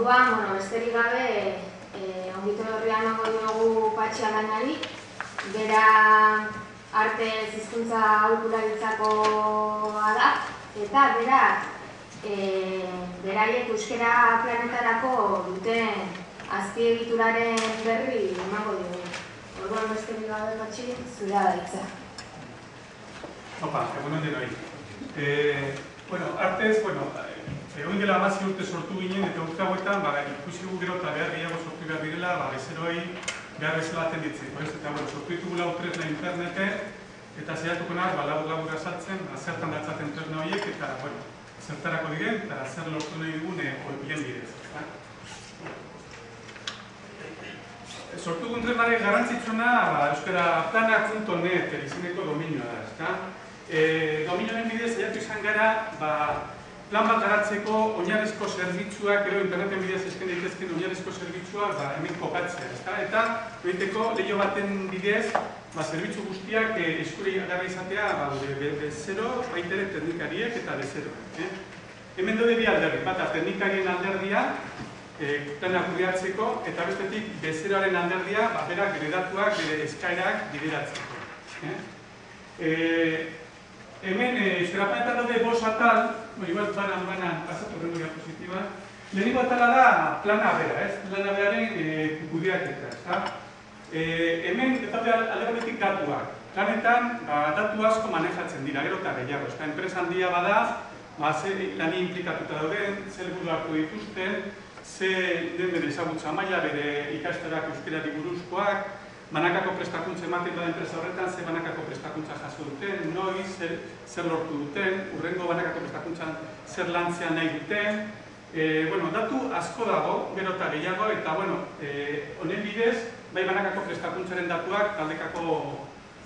Orduan, besterik gabe, ongito horrean nago diogu Patxi Alainari, bera arte hizkuntza aholkularitzakoa da, eta bera beraiek euskara planetarako duten azpiegituraren berri emango diogu. Orduan besterik gabe Patxi, zurea da hitza. Opa, egunon denoi. Artez, egun dela 10 urte sortu ginen eta urte hauetan ikusi dugu gero eta behar gehiago sortu behar direla bezeroei behar bezala atenditzeko. Eta sortu ditugu lau tresna internete eta zehatuko naz, labur azaltzen, zertan datzaten tresna horiek eta zertarako diren eta zer lortu nahi dugun horien bidez. Sortu dugun tresnaren garrantzitsuna euskaraplanak.net izeneko dominioa da. Dominioaren bidez zaiatu izan gara plan bat garatzeko oinarrizko zerbitzuak edo interneten bidez esken daitezken oinarrizko zerbitzuak hemen kokatzea. Eta egiteko lehio baten bidez zerbitzu guztiak eskure agarra izatea bezero, baitere teknikariek eta bezero. Hemen daude bi alderdi, bata teknikarien alderdia planak kudeatzeko eta bestetik bezeroaren alderdia berak bere datuak, bere eskaerak bideratzeko. Hemen, euskaraplanetan daude 5 atal, igual banan pasatu horrengo diapositiba. Lehenengo atala da plana bera, plana beraren kudeaketa. Hemen, daude alde batetik datuak. Planetan, datu asko manejatzen dira, gero eta gehiago. Enpresa handia bada, lani implikatuta dauden, zer helburu hartu dituzten, ze den bere ezagutza maila, bere ikasterak euskarari buruzkoak, banakako prestakuntza ematen da enpresa horretan, ze banakako prestakuntza jaso duten, noiz, zer lortu duten, urrengo banakako prestakuntzan zer lantzea nahi duten. Datu asko dago, gero eta gehiago, eta honen bidez, bai banakako prestakuntzaren datuak, taldekako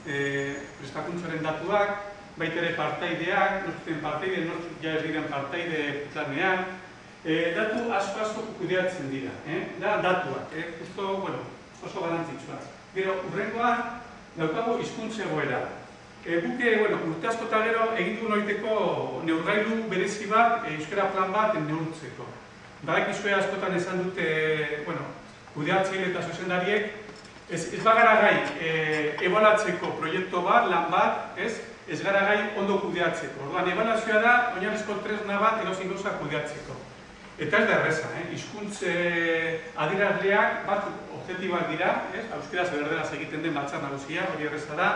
prestakuntzaren datuak, baitere partaideak, nortzuten partaide, nortzut ja ez diren partaide planean, datu asko kudeatzen dira, da datuak, oso garantzitsua. Gero, urrengoan, daukagu hizkuntza egoera. Guke, urte asko eta gero, egin dugun horiteko neurgailu berezi bat, euskara plan bat neurtzeko. Badak izue askotan esan dute, kudeatzaile eta zuzendariek, ez bagara gai ebaluatzeko proiektu bat, lan bat, ez gara gai ondo kudeatzeko. Orduan, ebaluazioa da, oinarrizko tresna bat edozein gauza kudeatzeko. Eta ez da erreza, hizkuntza adierazleak batzuk objektiboak dira, euskaraz berderaz egiten den batzar nagusia, hori erreza da,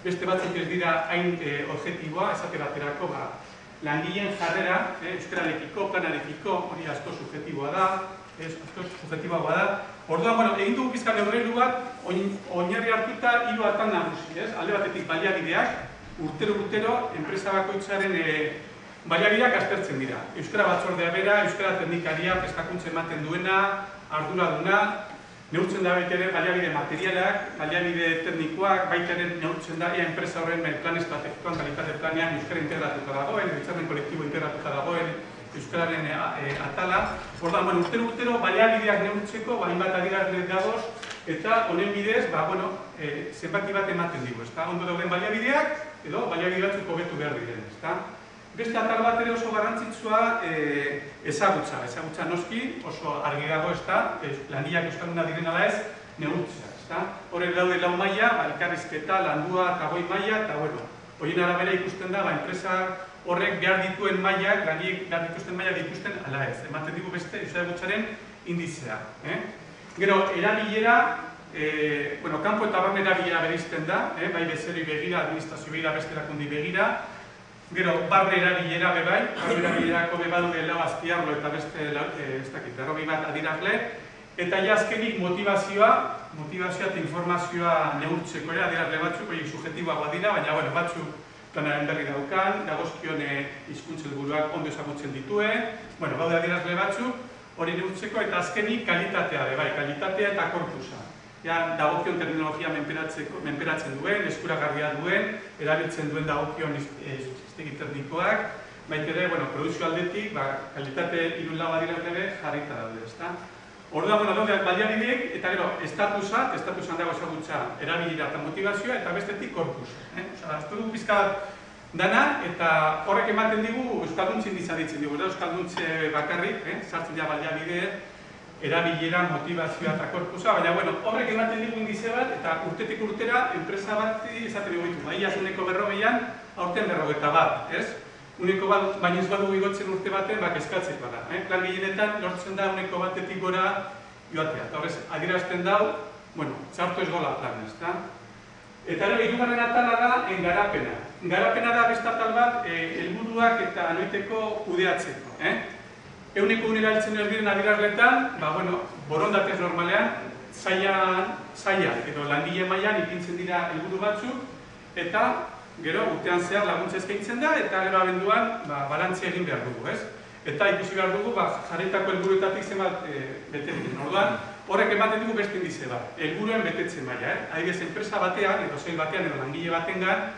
beste batzuk ez dira hain objektiboa, esate baterako langileen jarrera, euskararekiko, planarekiko, hori asko subjektiboa da, Orduan, egin dugu pizka neurgailu bat, oinarri hartuta 3 atal nagusi, alde batetik baliabideak, urtero, enpresa bakoitzaren baliabideak aztertzen dira. Euskara batzordea bera, euskara teknikaria, prestakuntza ematen duena, arduraduna, neurtzen da baita ere baliabide materialak, baliabide teknikoak, baita ere neurtzen da enpresa horren plan estrategikoan, kalitate planean euskara integratuta dagoen, hitzarmen kolektibo integratuta dagoen, euskararen atala. Orduan, urtero baliabideak neurtzeko, hainbat adierazle dagoz, eta honen bidez, zenbaki bat ematen digu. Ondo dauden baliabideak, edo baliabide batzuk hobetu behar diren. Beste atal bat ere oso garrantzitsua ezagutza noski, oso argi dago langileak euskalduna diren ala ez, neurtzea. Horrek daude 4 maila, elkarrizketa, landua eta goi maila, eta horien arabera ikusten da, enpresa horrek behar dituen mailak, langileek behar dituzten mailak dituzten ala ez. Ematen digu beste ezagutzaren indizea. Gero, erabilera, kanpo eta barne erabilera bereizten da, bai bezeroi begira, administrazio begira, beste erakundi begira. Gero, barne erabilera bebai, barne erabilerako bebadude lau azpiarlo eta beste, ez dakit, 40 bat adierazle. Eta azkenik motivazioa eta informazioa neurtzeko ere, adierazle batzuk, horiek subjektiboagoa dira, baina batzuk planaren berri daukan, dagozkion hizkuntza helburuak ondo ezagutzen dituen, baude adierazle batzuk, hori neurtzeko, eta azkenik kalitatea bebai, kalitatea eta korpusa. Dagokion terminologia menperatzen duen, eskuragarria duen, erabiltzen duen dagokion iztegi teknikoak, baita ere, produzio aldetik, kalitate 3 lau adierazle jarrita daude. Orduan, daude baliabideek, eta gero, estatusan dago ezagutza erabilera eta motivazioa, eta bestetik korpusa. Aztu dugu pizkat dana, eta horrek ematen digu euskalduntze indizaditzen digu, euskalduntze bakarrik, sartzen ja baliabide, erabilera, motivazioa eta korpusa, baina, bueno, horrek ematen digu indize bat, eta urtetik urtera, enpresa bat izaten dugu ditu. Baina, uneko 40an, aurten 41, ez? Uneko bat, baina ez badugu igotzen urte baten, kezkatzeko da. Plan gehienetan, lortzen da uneko batetik gora joatea. Eta horrez, adierazten dau, bueno, txarto ez gola plan, ez da? Eta ero, hirugarren atala da, garapena. Garapena da beste atal bat, helburuak eta anoiteko kudeatzeko. Euneko erabiltzen ez diren adierazletan, borondatez normalean, zaila edo langile mailan ipintzen dira helburu batzuk, eta gero urtean zehar laguntza eskaintzen da, eta gero abenduan balantzea egin behar dugu, ez? Eta ikusi behar dugu, jarritako helburuetatik zenbat bete diren. Orduan, horrek ematen dugu beste indize bat, helburuen betetzen maila, adibidez, enpresa batean, edo zein batean, edo langile batengan,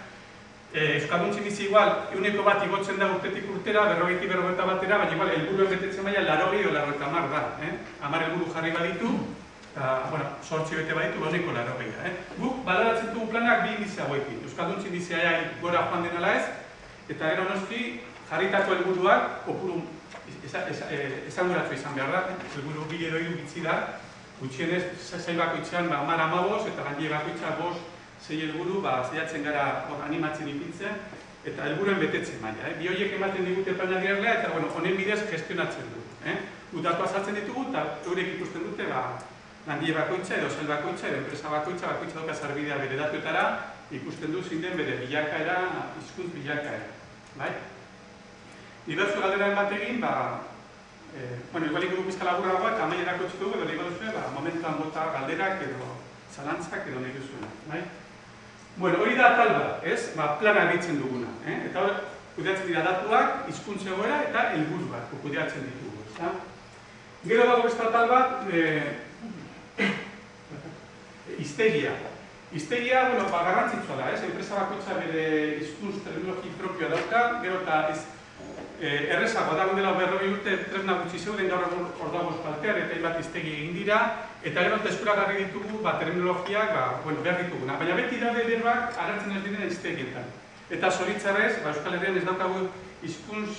Euskalduntzin bizi igual, euneko bat igotzen da urtetik urtera, 40-40 batera, baina igual, helburuen betetzen maila 80 edo 90 da. 10 helburu jarri baditu, eta, bueno, 8 bete baditu, euneko 80. Guk, baloratzen dugu planak bi indize hauekin. Euskalduntzin bizi gora joan denala ez, eta gero noski, jarritako helburuak, kopuru esanguratzu izan behar da, helburu 2 edo 3 bitzi da, gutxienez, zail bakoitzean, 10-15, eta langile bakoitza 5, 6 helburu, zeiatzen gara animatzen ipintzen, eta helburuen betetzen maila. Bi horiek ematen digute plan adierazlea, eta honen bidez gestionatzen du. Datuak sartzen ditugu, eta eurek ikusten dute, langile bakoitza, edo zail bakoitza, edo enpresa bakoitza dauka sarbidea bere datuetara, ikusten du zein den bere bilakaera, hizkuntz bilakaera. Diverso galdera bat egin, igual ikutu pizka laburragoa, eta amaierako txiko dugu, edo nahi baduzue, momentuan bota galderak edo zalantzak edo nahi duzuena. Hori da atal bat, plana ditzen duguna. Eta hori, kudeatzen dira datuak, hizkuntza egoera eta helburuak kudeatzen ditugu. Gero dago beste atal bat, hiztegia. Hiztegia, garrantzitsua da, enpresa bakoitza bere hizkuntz terminologi propioa dauka, gero eta errezago da dela 40 urte tresna gutxi zeuden gaur hor dagoz paltean eta hainbat hiztegi egin dira, eta gero eskuragarri ditugu terminologiak behar dituguna. Baina beti daude berbak agertzen ez diren hiztegietan. Eta zoritzarrez, Euskal Herrian ez daukagu hizkuntz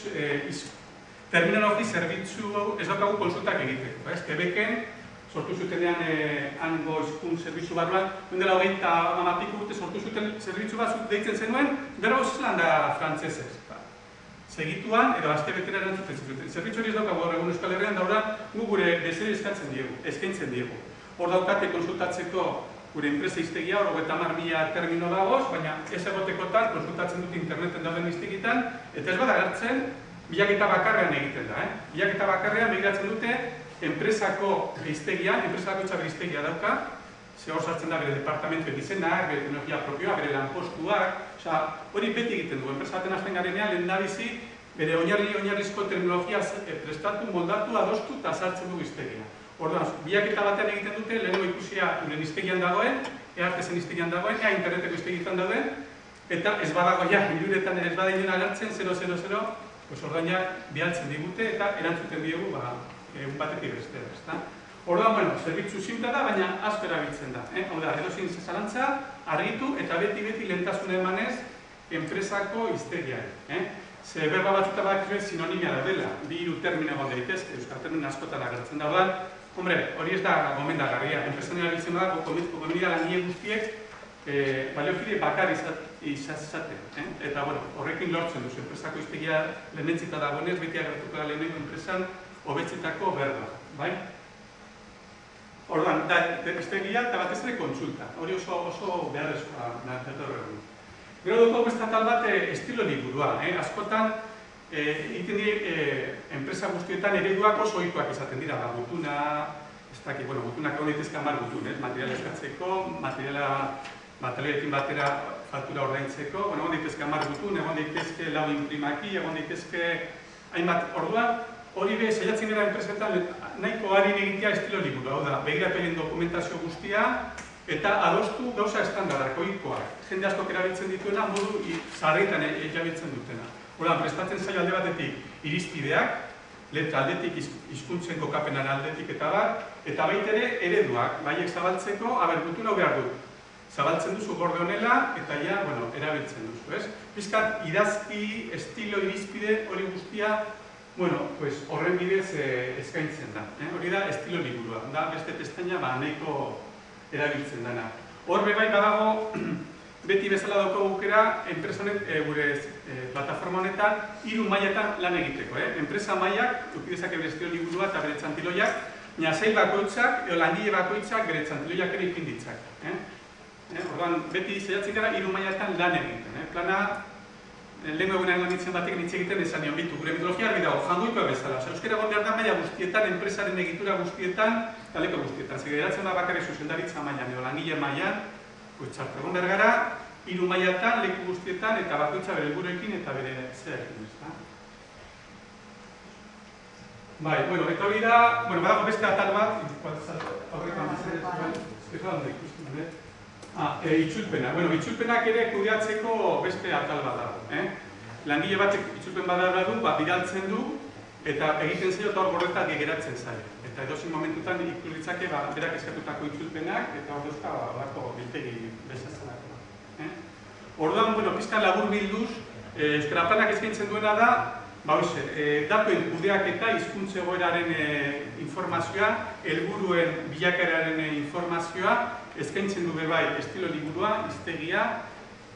terminologi zerbitzu ez daukagu konsultak egiteko. Quebecen sortu zutenean hango hizkuntz zerbitzu barruan, dela 20 urte sortu zuten zerbitzu bat deitzen zenuen, bero Zeelanda frantsesez. Segituan, edo aste betera erantzuten zuten. Zerbitzu hori ez daukagu egun Euskal Herrian, daura gu gure bezeri eskaintzen diegu. Hor daukate konsultatzeko gure enpresa hiztegia, hor 50.000 termino dagoz, baina ez egotekotan konsultatzen dut interneten dauden hiztegitan, eta ez bada agertzen, bilaketa bakarrean egiten da. Bilaketa bakarrean begiratzen dute enpresako hiztegian, enpresako hiztegia dauka, ze hor sartzen da bere departamentuen izenak, bere teknologia propioa, bere lanpostuak, hori beti egiten du, enpresa baten hasten garenean lehen dabizi bere oinarrizko terminologia prestatu, moldatu, adostu eta sartzen du hiztegia. Orduan, bilaketa batean egiten dute, lehenengo ikusia uren hiztegian dagoen, eartezen hiztegian dagoen, interneteko hiztegietan dagoen, eta ez badago hiruretan ez badainen agertzen, 000, orduan bialtzen digute eta erantzuten diegu batetik bestera. Orduan, zerbitzu simple da, baina asko erabiltzen da. Hau da, edozein zalantza, argitu eta beti lehentasuna emanez enpresako hiztegiari. Ze berba batzuta bakizuen sinonimia da dela, bi hiru termino egon daitezke, euskal termino askotan agertzen da. Hombre, hori ez da gomendagarria. Enpresan erabiltzen da, gomendia langile guztiek baliokide bakar izaten. Eta horrekin lortzen duzu, enpresako hiztegia lehenentzita dagoenez, beti agertuko da lehenengo enpresan hobetzetako berba. Orduan, hiztegia eta batez ere kontsulta. Hori oso beharrezkoa dator egun. Gero dugu beste atal bat estilo liburua. Askotan, egiten enpresa guztietan ereduak oso ohikoak izaten dira. Gutuna, gutunak egon daitezke 10 gutun, materiala eskatzeko, materialekin batera faktura ordaintzeko, egon daitezke 10 gutun, egon daitezke 4 imprimaki, egon daitezke hainbat orduan, hori be, saiatzen gara enpresetan nahiko harin egitea estilo liburu, hau da, begirapelen dokumentazio guztia eta adostu gauza estandarrak, ohikoak. Jende askok erabiltzen dituena, modu zaharretan erabiltzen dutena. Horren, prestatzen zaio alde batetik irizpideak, letra aldetik, hizkuntzen kokapenan aldetik eta baita ere ereduak, baiek zabaltzeko, gutun hau behar dut. Zabaltzen duzu gorde honela eta erabiltzen duzu, ez? Bizkat, idazki, estilo, irizpide hori guztia bueno, pues horren bidez eskaintzen da. Hori da estilo liburua, da beste pestaina nahiko erabiltzen dana. Hor bai badago, beti bezala dauko gukera, enpresa gure plataforma honetan, 3 mailatan lan egiteko. Enpresa mailak, ukidezak bere estilo liburua eta bere txantiloiak, sail bakoitzak, edo langile bakoitzak bere txantiloiak ere ipin ditzak. Orduan, beti zeiatzen gara 3 mailatan lan egiten. Plana, lehen egunean lan ditzen batek nitze egiten esan nion bitu. Gure metodologia argi dago, jangoikoa bezala. Euskara egon behar da maila guztietan, enpresaren egitura guztietan, taleko guztietan. Zegeratzen da bakarrik zuzendaritza mailan, edo langile mailan, txartu egon behar gara, 3 mailatan, leku guztietan, eta bakoitza bere helburuekin eta bere zerekin. Bai, bueno, eta hori da, badago beste atal bat, itzulpena. Itzulpenak ere kudeatzeko beste atal bat dago. Langile batek itzulpen bat du, bidaltzen du, eta egiten zaio eta hor gorretak geratzen zaio. Eta edozin momentutan ikurritzake berak eskatutako itzulpenak, eta hor dauzka horako biltegi bezazalako. Orduan, pizkan labur bilduz, Euskara Planak eskaintzen duena da, datuen kudeaketa, hizkuntza egoeraren informazioa, helburuen bilakaeraren informazioa, eskaintzen du bai estilo liburua, hiztegia,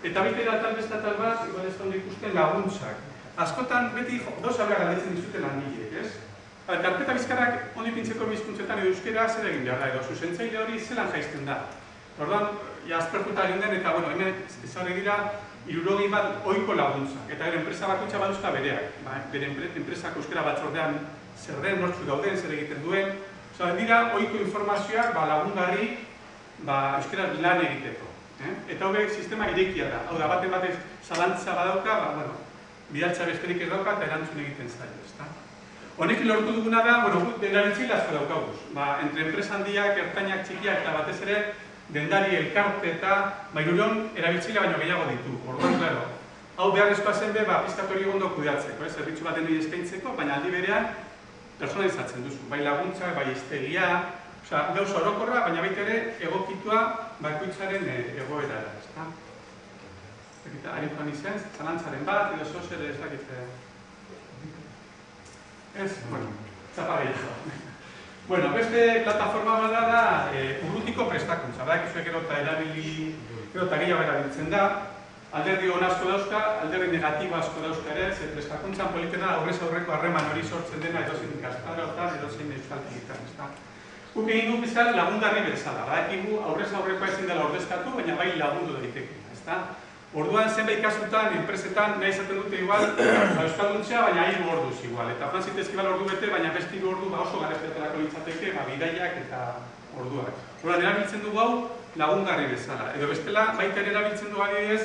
eta bete atal beste atal bat, igual ez da ondo ikusten laguntzak. Askotan, beti gauza bera galdetzen dizuten langileek, ez? Karpeta bizkarrak ondo ipintzeko hizkuntzetan edo euskera zer egin behar da, edo zuzentzaile hori zelan jaisten da. Orduan, aspertuta egin den, eta hemen ezarri dira 60 bat ohiko laguntzak. Eta enpresa bakoitza baduzka bereak. Bere enpresak euskara batzordean zer den, nortzuk dauden, zer egiten duen. Dira ohiko informazioak lagungarri euskara lan egiteko. Eta hauek sistema irekia da. Hau da, baten batez zalantza badauka, bidaltza besterik ez dauka eta erantzun egiten zaio. Honekin lortu duguna da, erabiltzaile asko daukaguz. Entre enpresa handiak, ertainak, txikiak eta batez ere, dendari elkarte eta hirureun erabiltzaile baino gehiago ditu. Orduan, klaro, hau beharrezkoa zen be, pizkat hori ondo kudeatzeko, zerbitzu baten eskaintzeko, baina aldi berean personalizatzen duzu. Bai laguntzak, bai hiztegia, gauza orokorra, baina baita ere egokitua bakoitzaren egoerara. Ari joan izan, zalantzaren bat, edo zozer ez dakit. Ez, txapageia. Beste plataforma bada da urrutiko prestakuntza. Badakizuek gero eta gehiago erabiltzen da. Alderdi hon asko dauzka, alderdi negatibo asko dauzka ere, ze prestakuntzan politena aurrez aurreko harreman hori sortzen dena edozein ikastarotan, edozein euskaltegitan. Guk egin du bizkal lagungarri bezala. Badakigu aurrez aurrekoa ezin dela ordezkatu, baina bai lagundu daiteke. Orduan zenbait kasutan, enpresetan, nahi izaten dute igual, euskalduntzea, baina 3 orduz igual. Eta joan zitezkibal ordu bete, baina beste 3 ordu oso garezpetarako litzateke, bidaiak eta orduak. Orduan, erabiltzen dugu hau lagungarri bezala. Edo bestela, baita ere erabiltzen dugu adibidez,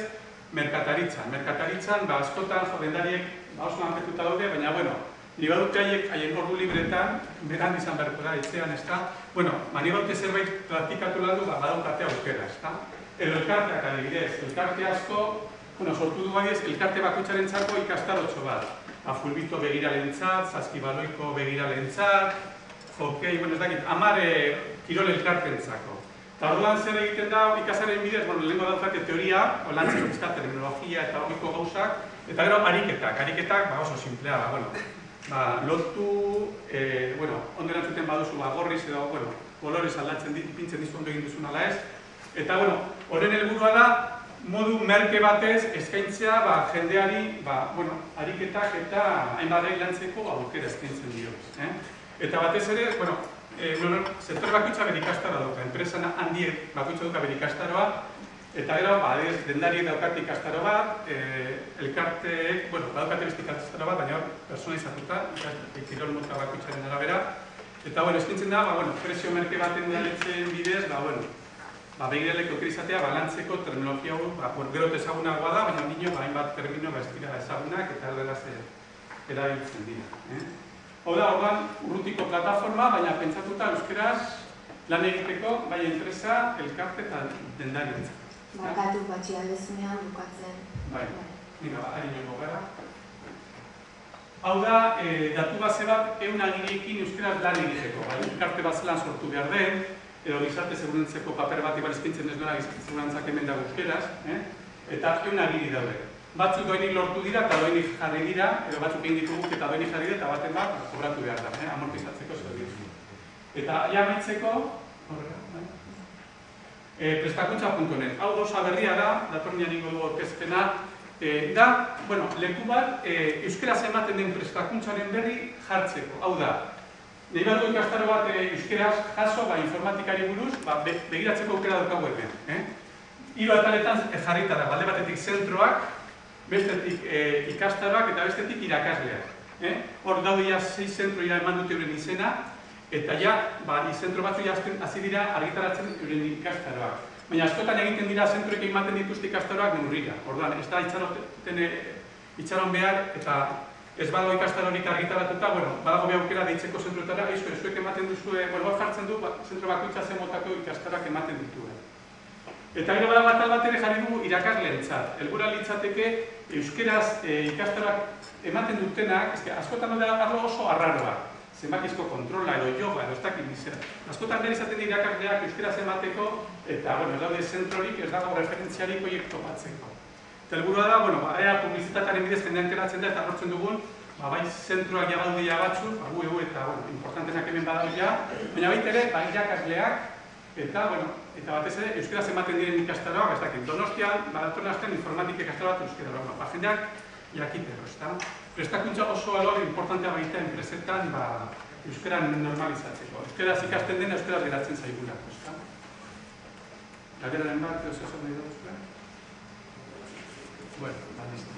merkataritzan. Merkataritzan, askotan, jodendariek oso lanpetuta daude, baina, ni badute haien ordu libretan, beran izan beharko da, etxean, ni badute zerbait praktikatu landu, badaukate aukera, edo elkarteak adibidez, elkarte asko, sortu du badiez, elkarte bakoitzaren txako ikastarotxo bat. Fulbito begiralentzat, Saskibaloiko begiralentzat, hokei, ez dakit, 10 kirol elkartentzako. Eta orduan zer egiten da ikasaren bidez, lehenko dauzate teoria, lantzeko bizkat terminologia eta horiko gauzak, eta gero ariketak oso simplea, lotu, ondo erantzuten baduzu gorriz edo, kolorez aldatzen ipintzen dizu ondo egin duzun ala ez, eta, horren helburua da, modu merke batez eskaintzea jendeari, ariketak eta hainbadei lantzeko aukera eskaintzen dio. Eta batez ere, sektore bakoitza bere ikastaroa dauka, enpresan handiek bakoitza dauka bere ikastaroa, eta gero, dendariek daukate ikastaro bat, elkarteek, badaukate beste ikastaro bat, baina hor, personalizatuta, kirol mota bakoitzaren arabera, eta, eskaintzen da, prezio merke baten daletzen bidez, begiraleko izatea, balantzeko terminologia hau, gero ezagunagoa da, baina nino, hainbat termino ez dira ezagunak eta erderaz erabiltzen dira. Hau da, orduan, urrutiko plataforma, baina pentsatuta euskeraz lan egiteko, bai enpresa, elkarte eta dendarientzat. Barkatu batxi aldezunean bukatzen. Bai, ari niongo gara. Hau da, datu base bat, agiriekin euskeraz lan egiteko. Elkarte bat zelan sortu behar den, edo gizarte segurantzeko paper bat eskaintzen ez duena gizarte segurantzak hemen dago euskeraz, eta agiri daude. batzuk doinik lortu dira eta doinik jarri dira, edo batzuk egin ditugu eta doinik jarri dira eta baten bat kobratu behar da, amortizatzeko zerbitzu. Eta ja amaitzeko, prestakuntza.net. Hau gauza berria da, datorrean ningo dugu aurkezpena, da, bueno, leku bat, euskeraz ematen den prestakuntzaren berri jartzeko. Hau da, nahi bat ikastaro bat euskeraz jaso, informatikari buruz, begiratzeko aukera daukagu hemen. Hiru ataletan jarrita da, alde batetik zentroak, bestetik ikastaroak eta bestetik irakasleak. Hor daude ja 6 zentro eman dute euren izena, eta ja, zentro batzu hasi dira argitaratzen euren ikastaroak. Baina askotan egiten dira zentroek ematen dituzte ikastaroak neurrira. Orduan, ez da itxaron behar eta ez badago ikastarorik argitaratuta, badago behar aukera deitzeko zentroetara, zuek ematen duzue, bat jartzen du, zentro bakoitza zen motako ikastaroak ematen dituen. Eta gero badago atal bat ere jarri dugu irakasleentzat. Helburua litzateke euskeraz ikastaroak ematen dutenak, askotan da oso arraroa. Zenbakizko kontrola edo yoga edo ez dakit bizera. Askotan behar izaten dira irakasleak euskeraz emateko eta, ez daude zentrorik, ez dago referentziarik horiek topatzeko. Eta helburua da, ea publizitatearen bidez jendean keratzen da eta lortzen dugun, bai zentroak jagaude ja batzuk, gu eta, importantenak hemen badau ja, baina baita ere, irakasleak eta batez ere, euskeraz ematen diren ikastaroak, ez dakit, Donostian, datorren astean informatik ikastaro bat euskara, jendeak jakitero, ez da? Prestakuntza oso alor importantea baita enpresetan euskeran normalizatzeko. Euskeraz ikasten dena, euskeraz geratzen zaigulako, ez da? Galderaren bat, edo zezor nahi da euskara? Bueno, listo.